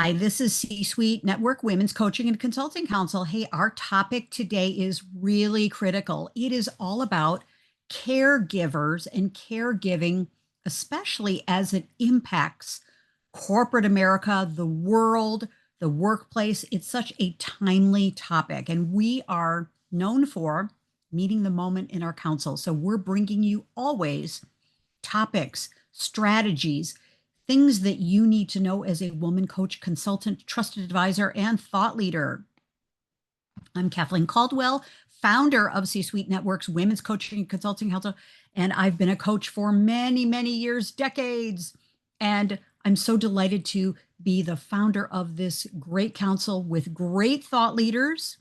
Hi, this is C-Suite Network Women's Coaching and Consulting Council. Hey, our topic today is really critical. It is all about caregivers and caregiving, especially as it impacts corporate America, the world, the workplace. It's such a timely topic, and we are known for meeting the moment in our council. So we're bringing you always topics, strategies, things that you need to know as a woman coach, consultant, trusted advisor, and thought leader. I'm Kathleen Caldwell, founder of C-Suite Network's Women's Coaching and Consulting Council, and I've been a coach for many, many years, decades. And I'm so delighted to be the founder of this great council with great thought leaders,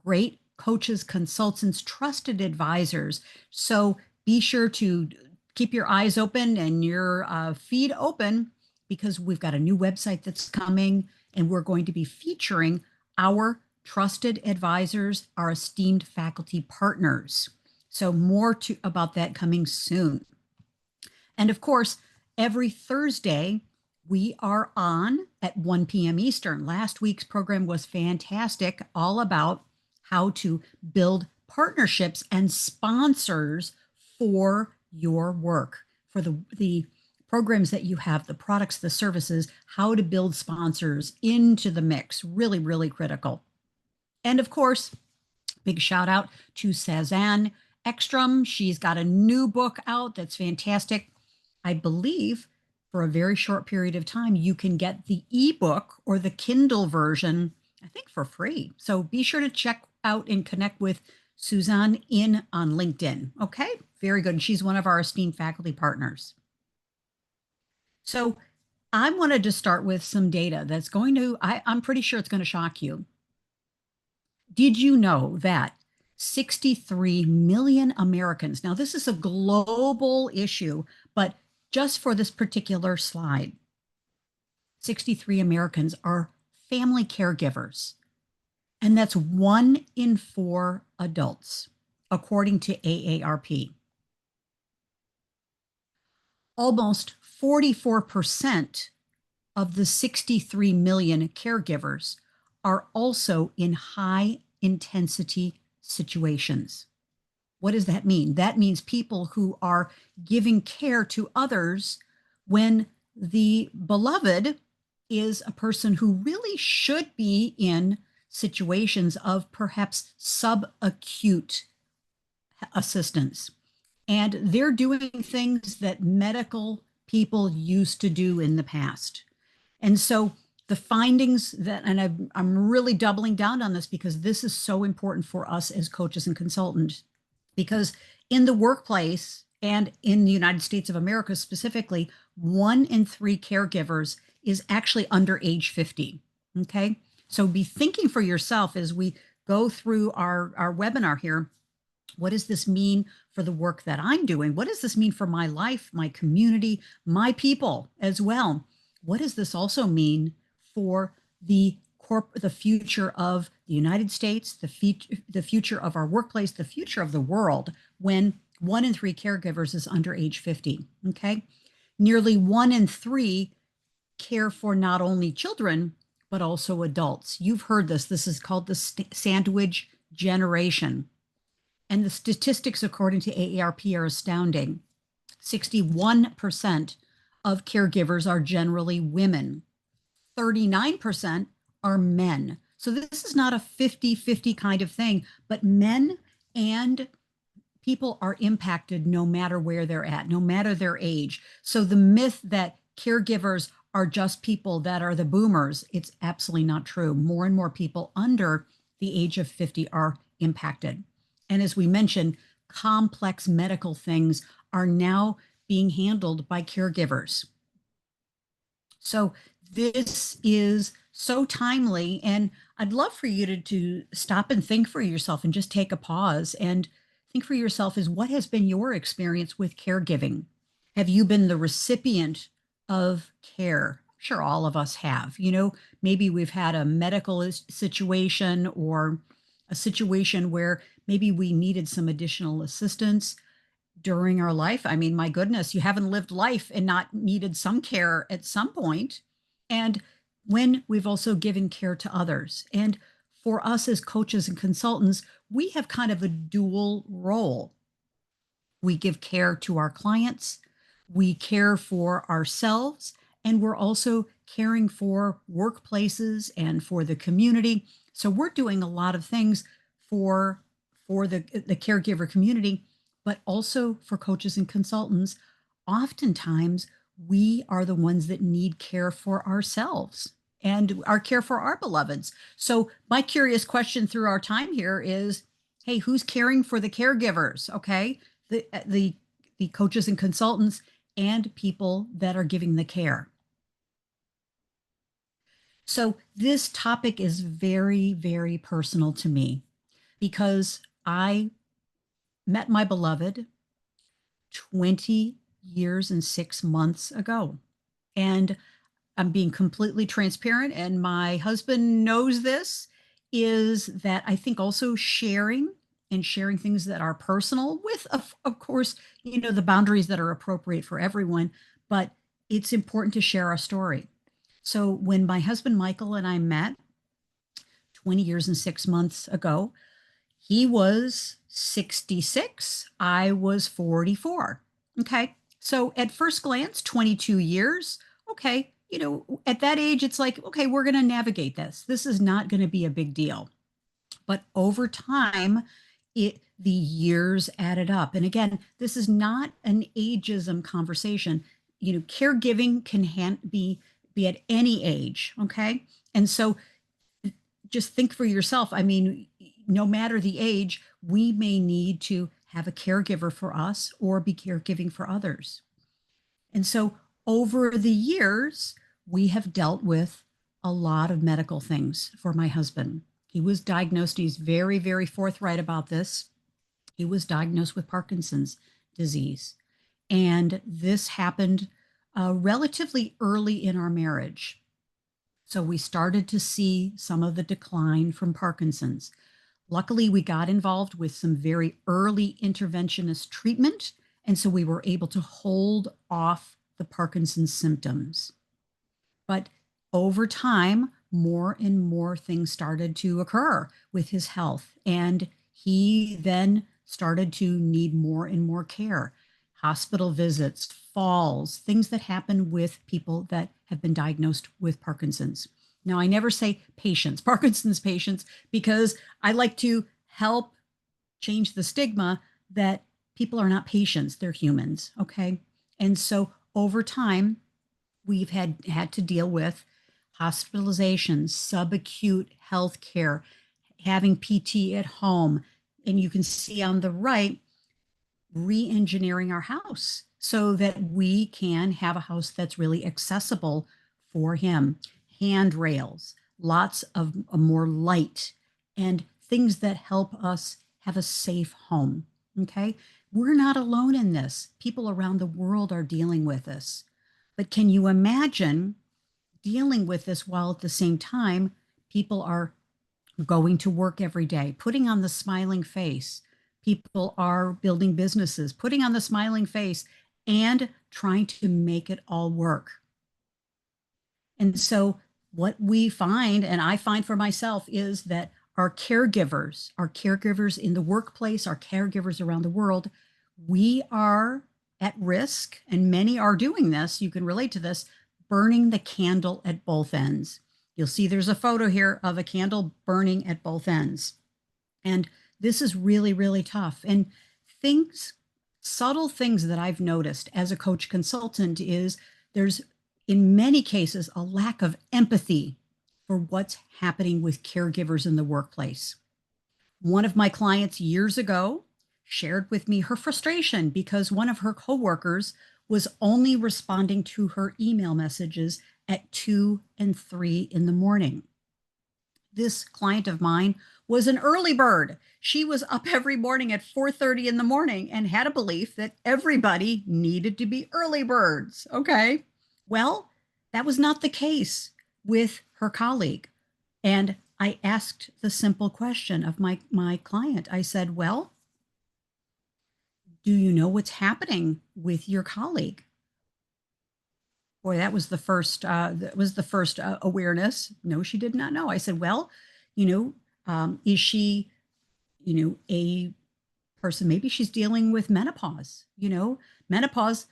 great coaches, consultants, trusted advisors. So be sure to keep your eyes open and your feed open, because we've got a new website that's coming, and we're going to be featuring our trusted advisors, our esteemed faculty partners. So more about that coming soon. And of course, every Thursday, we are on at 1 p.m. Eastern. Last week's program was fantastic, all about how to build partnerships and sponsors for your work, for the programs that you have, the products, the services, how to build sponsors into the mix. Really, really critical. And of course, big shout out to Sazanne Ekstrom. She's got a new book out that's fantastic. I believe for a very short period of time, you can get the ebook or the Kindle version, I think, for free. So be sure to check out and connect with Suzanne on LinkedIn. Okay, very good. She's one of our esteemed faculty partners. So I wanted to start with some data that's going to, I'm pretty sure it's going to shock you. Did you know that 63 million Americans, now this is a global issue, but just for this particular slide, 63 Americans are family caregivers. And that's 1 in 4 adults, according to AARP. Almost 44% of the 63 million caregivers are also in high intensity situations. What does that mean? That means people who are giving care to others when the beloved is a person who really should be in situations of perhaps subacute assistance. And they're doing things that medical people used to do in the past. And so the findings that, and I'm really doubling down on this because this is so important for us as coaches and consultants, because in the workplace and in the United States of America specifically, 1 in 3 caregivers is actually under age 50. Okay. So be thinking for yourself as we go through our webinar here. What does this mean for the work that I'm doing? What does this mean for my life, my community, my people as well? What does this also mean for the future of the United States, the future of our workplace, the future of the world, when 1 in 3 caregivers is under age 50? Okay. Nearly 1 in 3 care for not only children, but also adults. You've heard this. This is called the sandwich generation. And the statistics, according to AARP, are astounding. 61% of caregivers are generally women. 39% are men. So this is not a 50-50 kind of thing, but men and people are impacted no matter where they're at, no matter their age. So the myth that caregivers are just people that are the boomers, it's absolutely not true. More and more people under the age of 50 are impacted. And as we mentioned, complex medical things are now being handled by caregivers. So this is so timely, and I'd love for you to stop and think for yourself and just take a pause and think for yourself, is what has been your experience with caregiving? Have you been the recipient of care? I'm sure all of us have. You know, maybe we've had a medical situation or a situation where maybe we needed some additional assistance during our life. I mean, my goodness, you haven't lived life and not needed some care at some point. And when we've also given care to others. And for us as coaches and consultants, we have kind of a dual role. We give care to our clients, we care for ourselves, and we're also caring for workplaces and for the community. So we're doing a lot of things for the caregiver community, but also for coaches and consultants. Oftentimes, we are the ones that need care for ourselves and our care for our beloveds. So my curious question through our time here is, hey, who's caring for the caregivers? Okay, the coaches and consultants and people that are giving the care. So this topic is very, very personal to me because I met my beloved 20 years and 6 months ago. And I'm being completely transparent, and my husband knows this, is that I think also sharing things that are personal with, of course, the boundaries that are appropriate for everyone, but it's important to share our story. So when my husband Michael and I met 20 years and 6 months ago, he was 66, I was 44. Okay. So at first glance, 22 years. Okay. At that age, it's like, okay, we're going to navigate this. This is not going to be a big deal. But over time, the years added up. And again, this is not an ageism conversation. Caregiving can be at any age. Okay. And so just think for yourself. I mean, no matter the age, we may need to have a caregiver for us or be caregiving for others. And so over the years, we have dealt with a lot of medical things for my husband. He was diagnosed, he's very, very forthright about this. He was diagnosed with Parkinson's disease. And this happened relatively early in our marriage. So we started to see some of the decline from Parkinson's. Luckily, we got involved with some very early interventionist treatment. And so we were able to hold off the Parkinson's symptoms. But over time, more and more things started to occur with his health. And he then started to need more and more care, hospital visits, falls, things that happen with people that have been diagnosed with Parkinson's. Now, I never say patients, Parkinson's patients, because I like to help change the stigma that people are not patients, they're humans. Okay. And so over time, we've had to deal with hospitalizations, subacute health care, having PT at home. And you can see on the right, re-engineering our house so that we can have a house that's really accessible for him. Handrails, lots of more light, and things that help us have a safe home. Okay. We're not alone in this. People around the world are dealing with this. But can you imagine dealing with this while at the same time people are going to work every day, putting on the smiling face? People are building businesses, putting on the smiling face and trying to make it all work. And so what we find, and I find for myself, is that our caregivers in the workplace, our caregivers around the world, we are at risk, and many are doing this, you can relate to this, burning the candle at both ends. You'll see there's a photo here of a candle burning at both ends. And this is really, really tough. And subtle things that I've noticed as a coach consultant is there's, in many cases, a lack of empathy for what's happening with caregivers in the workplace. One of my clients years ago shared with me her frustration because one of her coworkers was only responding to her email messages at 2 and 3 in the morning. This client of mine was an early bird. She was up every morning at 4:30 in the morning and had a belief that everybody needed to be early birds. Okay. Well, that was not the case with her colleague. And I asked the simple question of my client. I said, well, do you know what's happening with your colleague? Boy, that was the first awareness. No, she did not know. I said, well, you know, is she, a person, maybe she's dealing with menopause. Menopause,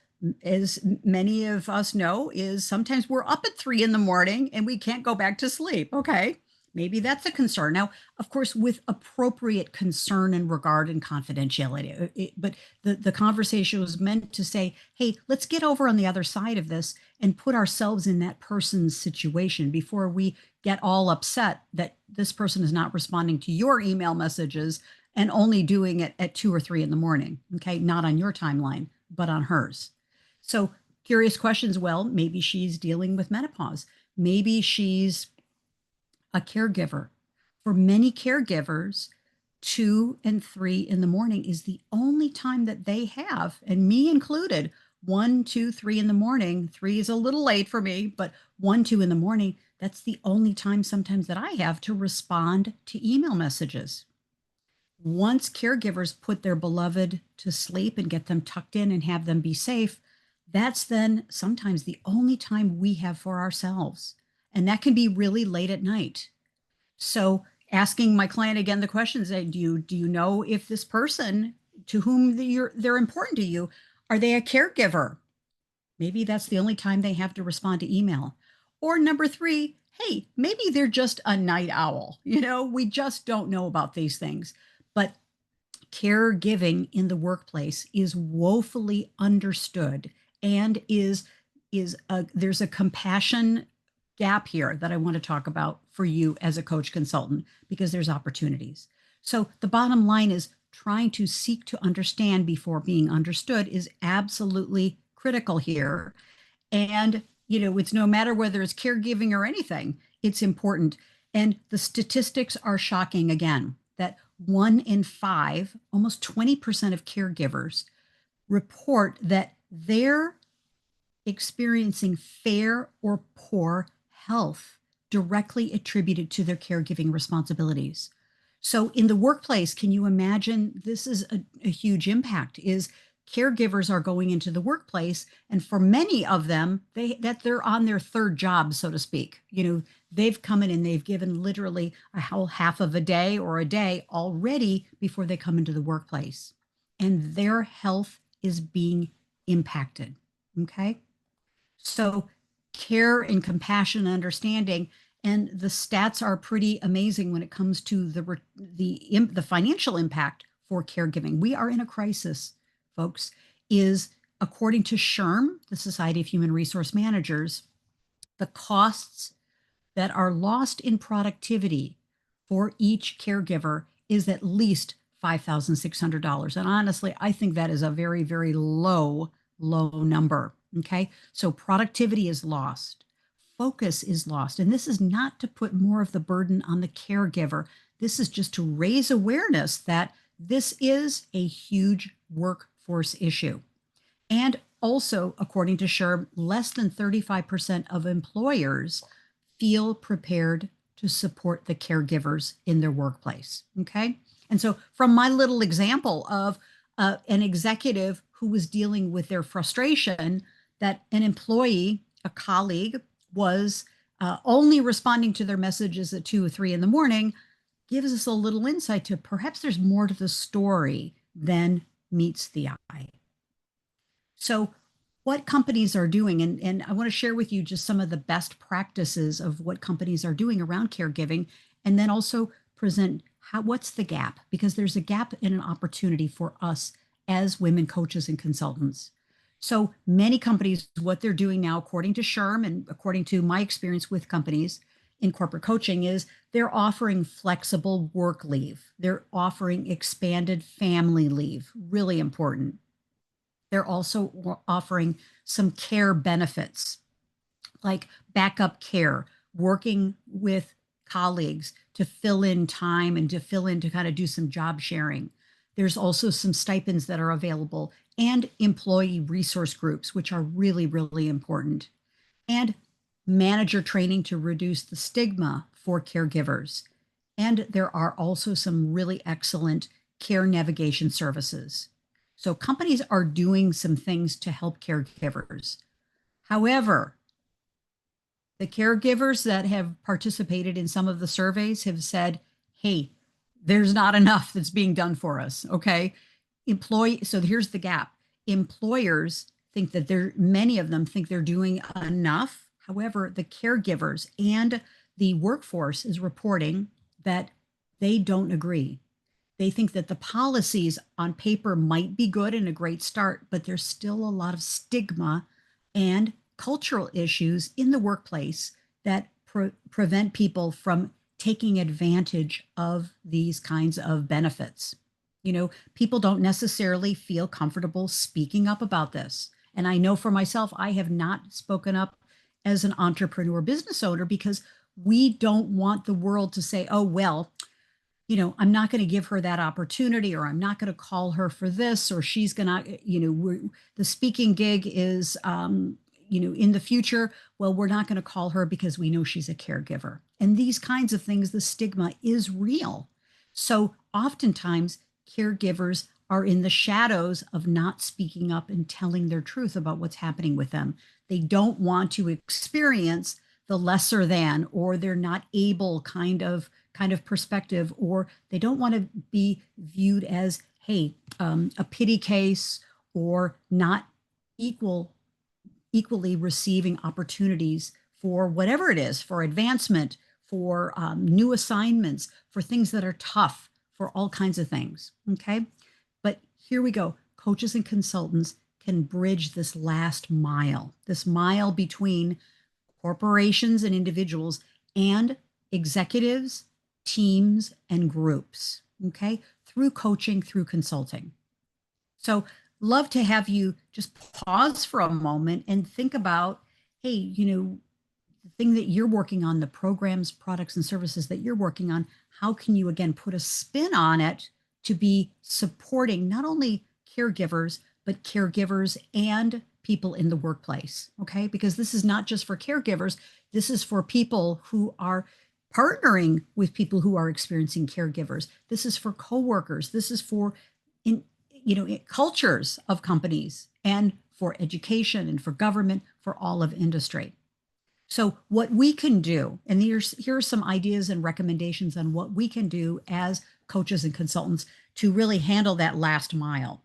as many of us know, is sometimes we're up at 3 in the morning and we can't go back to sleep. Okay. Maybe that's a concern. Now, of course, with appropriate concern and regard and confidentiality. But the conversation was meant to say, hey, let's get over on the other side of this and put ourselves in that person's situation before we get all upset that this person is not responding to your email messages and only doing it at 2 or 3 in the morning. Okay. Not on your timeline, but on hers. So, curious questions. Well, maybe she's dealing with menopause. Maybe she's a caregiver. For many caregivers, 2 and 3 in the morning is the only time that they have, and me included. 1, 2, 3 in the morning. 3 is a little late for me, but 1, 2 in the morning, that's the only time sometimes that I have to respond to email messages. Once caregivers put their beloved to sleep and get them tucked in and have them be safe, that's then sometimes the only time we have for ourselves. And that can be really late at night. So asking my client again the questions, do you know if this person to whom they're important to you, are they a caregiver? Maybe that's the only time they have to respond to email. Or number 3, hey, maybe they're just a night owl. We just don't know about these things. But caregiving in the workplace is woefully understood and there's a compassion gap here that I want to talk about for you as a coach consultant, because there's opportunities. So the bottom line is trying to seek to understand before being understood is absolutely critical here. And, it's no matter whether it's caregiving or anything, it's important. And the statistics are shocking again, that 1 in 5, almost 20% of caregivers report that they're experiencing fair or poor health directly attributed to their caregiving responsibilities. So in the workplace, can you imagine this is a huge impact? Is caregivers are going into the workplace, and for many of them, they're on their third job, so to speak. They've come in and they've given literally a whole half of a day or a day already before they come into the workplace, and their health is being impacted. Okay. So care and compassion and understanding, and the stats are pretty amazing when it comes to the financial impact for caregiving. We are in a crisis, folks. Is according to SHRM, the Society of Human Resource Managers, the costs that are lost in productivity for each caregiver is at least $5,600. And honestly, I think that is a very, very low number. Okay. So productivity is lost. Focus is lost. And this is not to put more of the burden on the caregiver. This is just to raise awareness that this is a huge workforce issue. And also, according to SHRM, less than 35% of employers feel prepared to support the caregivers in their workplace. Okay. And so, from my little example of an executive who was dealing with their frustration that an employee, a colleague, was only responding to their messages at 2 or 3 in the morning, gives us a little insight to perhaps there's more to the story than meets the eye. So what companies are doing, and I want to share with you just some of the best practices of what companies are doing around caregiving, and then also present what's the gap, because there's a gap and an opportunity for us as women coaches and consultants. So many companies, what they're doing now, according to SHRM and according to my experience with companies in corporate coaching, is they're offering flexible work leave. They're offering expanded family leave, really important. They're also offering some care benefits like backup care, working with colleagues to fill in time and to kind of do some job sharing. There's also some stipends that are available and employee resource groups, which are really, really important. And manager training to reduce the stigma for caregivers. And there are also some really excellent care navigation services. So companies are doing some things to help caregivers. However, The caregivers that have participated in some of the surveys have said, hey, there's not enough that's being done for us. Okay. So here's the gap. Employers think that many of them think they're doing enough. However, the caregivers and the workforce is reporting that they don't agree. They think that the policies on paper might be good and a great start, but there's still a lot of stigma and cultural issues in the workplace that prevent people from taking advantage of these kinds of benefits. People don't necessarily feel comfortable speaking up about this. And I know for myself, I have not spoken up as an entrepreneur business owner because we don't want the world to say, oh, well, I'm not going to give her that opportunity, or I'm not going to call her for this, or she's going to, the speaking gig is, in the future. Well, we're not going to call her because we know she's a caregiver. And these kinds of things, the stigma is real. So oftentimes, caregivers are in the shadows of not speaking up and telling their truth about what's happening with them. They don't want to experience the lesser than, or they're not able kind of perspective, or they don't want to be viewed as, hey, a pity case, or not equally receiving opportunities for whatever it is, for advancement, for new assignments, for things that are tough, for all kinds of things. Okay. But here we go. Coaches and consultants can bridge this last mile, this mile between corporations and individuals and executives, teams, and groups, okay, through coaching, through consulting. So, love to have you just pause for a moment and think about, hey, the thing that you're working on, the programs, products, and services that you're working on, how can you again put a spin on it to be supporting not only caregivers, but caregivers and people in the workplace? Okay. Because this is not just for caregivers, this is for people who are partnering with people who are experiencing caregivers. This is for coworkers. This is for cultures of companies, and for education, and for government, for all of industry. So what we can do, and here are some ideas and recommendations on what we can do as coaches and consultants to really handle that last mile,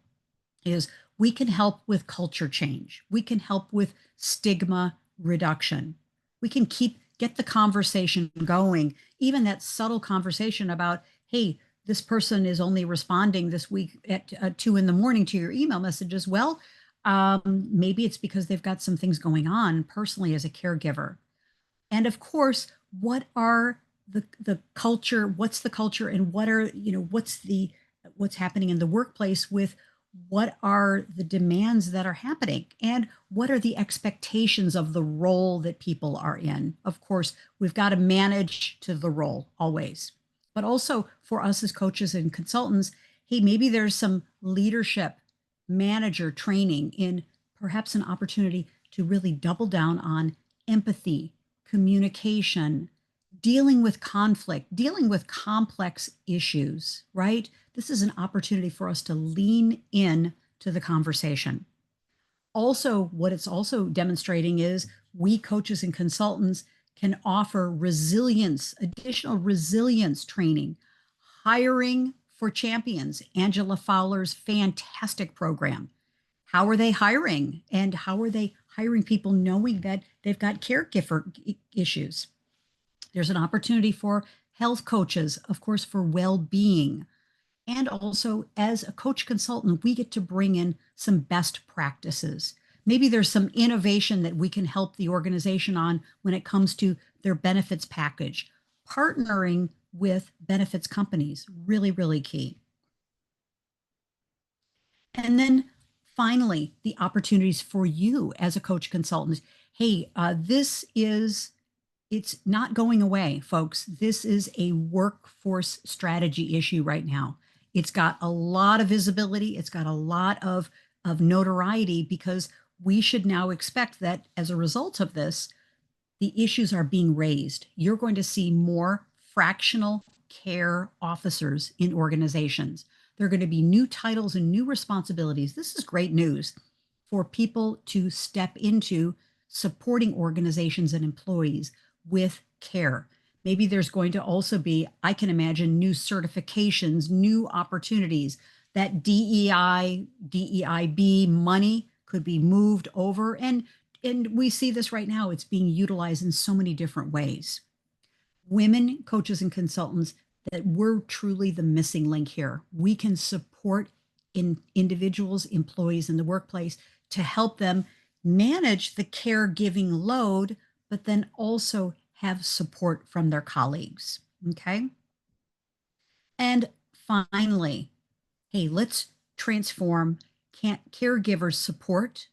is we can help with culture change. We can help with stigma reduction. We can get the conversation going, even that subtle conversation about, hey, this person is only responding this week at 2 a.m. to your email messages. Well, maybe it's because they've got some things going on personally as a caregiver. And of course, what are the culture? What's the culture, and what's happening in the workplace with what are the demands that are happening, and what are the expectations of the role that people are in? Of course, we've got to manage to the role always. But also for us as coaches and consultants, hey, maybe there's some leadership manager training in perhaps an opportunity to really double down on empathy, communication, dealing with conflict, dealing with complex issues, right? This is an opportunity for us to lean in to the conversation. Also, what it's also demonstrating is we coaches and consultants can offer resilience, additional resilience training, hiring for champions, Angela Fowler's fantastic program. How are they hiring? And how are they hiring people knowing that they've got caregiver issues? There's an opportunity for health coaches, of course, for well-being. And also, as a coach consultant, we get to bring in some best practices. Maybe there's some innovation that we can help the organization on when it comes to their benefits package. Partnering with benefits companies, really, really key. And then finally, the opportunities for you as a coach consultant. Hey, it's not going away, folks. This is a workforce strategy issue right now. It's got a lot of visibility. It's got a lot of notoriety, because we should now expect that as a result of this, the issues are being raised. You're going to see more fractional care officers in organizations. There are going to be new titles and new responsibilities. This is great news for people to step into supporting organizations and employees with care. Maybe there's going to also be, I can imagine, new certifications, new opportunities. That DEI, DEIB money could be moved over. And we see this right now. It's being utilized in so many different ways. Women coaches and consultants, that we're truly the missing link here. We can support individuals, employees in the workplace to help them manage the caregiving load, but then also have support from their colleagues. Okay. And finally, hey, let's transform caregivers support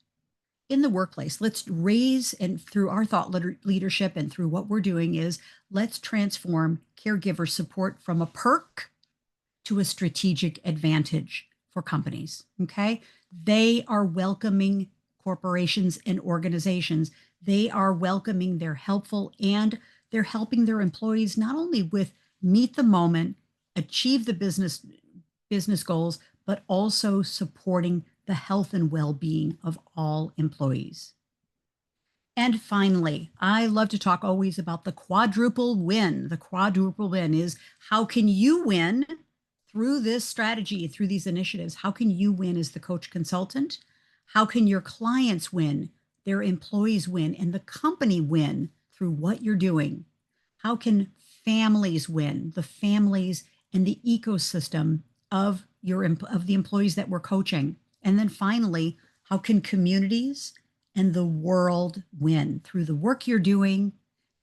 in the workplace. Let's raise, and through our thought leadership and through what we're doing is, let's transform caregiver support from a perk to a strategic advantage for companies. Okay. They are welcoming corporations and organizations. They are welcoming, they're helpful, and they're helping their employees not only with meet the moment, achieve the business goals, but also supporting the health and well-being of all employees. And finally, I love to talk always about the quadruple win. The quadruple win is, how can you win through this strategy, through these initiatives? How can you win as the coach consultant? How can your clients win, their employees win, and the company win through what you're doing? How can families win, the families and the ecosystem of the employees that we're coaching? And then finally, how can communities and the world win through the work you're doing,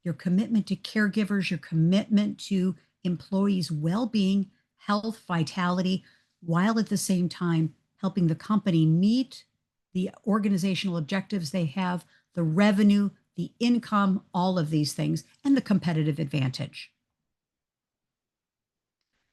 your commitment to caregivers, your commitment to employees' well-being, health, vitality, while at the same time helping the company meet the organizational objectives they have, the revenue, the income, all of these things, and the competitive advantage.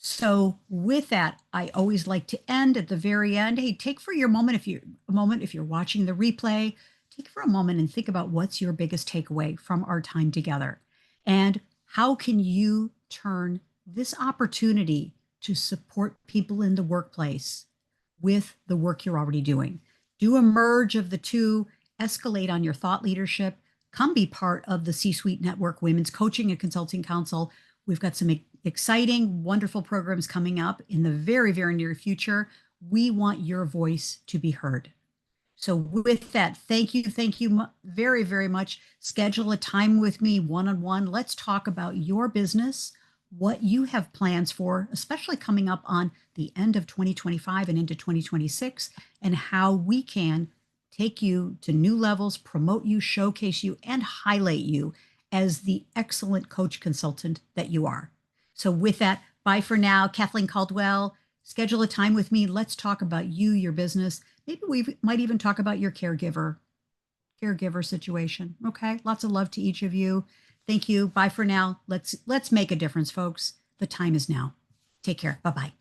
So with that, I always like to end at the very end. Hey, take for your moment, if you're watching the replay, take for a moment and think about what's your biggest takeaway from our time together. And how can you turn this opportunity to support people in the workplace with the work you're already doing? Do a merge of the two, escalate on your thought leadership, come be part of the C-Suite Network Women's Coaching and Consulting Council. We've got some exciting, wonderful programs coming up in the very, very near future. We want your voice to be heard. So with that, thank you very, very much. Schedule a time with me one-on-one. Let's talk about your business, what you have plans for, especially coming up on the end of 2025 and into 2026, and how we can take you to new levels, promote you, showcase you, and highlight you as the excellent coach consultant that you are. So with that, bye for now. Kathleen Caldwell, schedule a time with me. Let's talk about you, your business. Maybe we might even talk about your caregiver situation. Okay. Lots of love to each of you. Thank you. Bye for now. Let's make a difference, folks. The time is now. Take care. Bye-bye.